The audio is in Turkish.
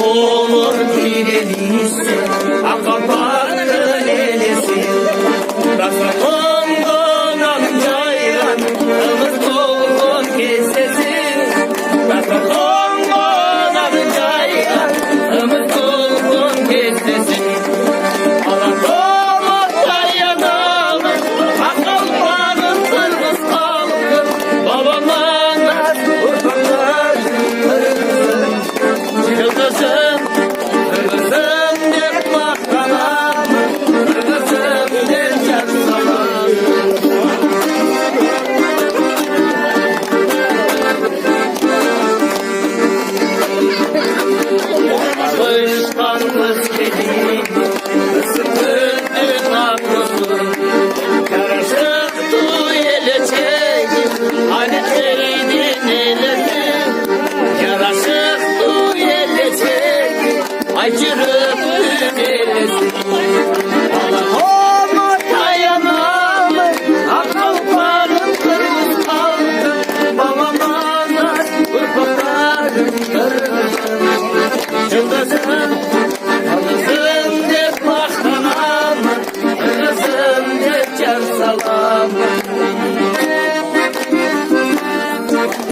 olur girelisi, akaparlı lelesi. Rakamından amcayla, ımız dolgun kesesi. Rakamından amcayla, ımız dolgun kesesi. Anadolu dayanamı, akıl varın kırmız kalkı. Babamın ufaklar, yıldızım, kırmızım bir mahkamam, kırmızım bir cansalam. Kıştan kız kedi, ısıtır namusu. Karışıktı yelecek, hani teydin elesi. Yaraşıktı yelecek, acırıp elesi. Allah'ıma dayanamam, akıl varım kırmızı kaldı. Babama ufaklarım kırmızı. Yıldızım, yıldızım de mahkamam, yıldızım de can salam.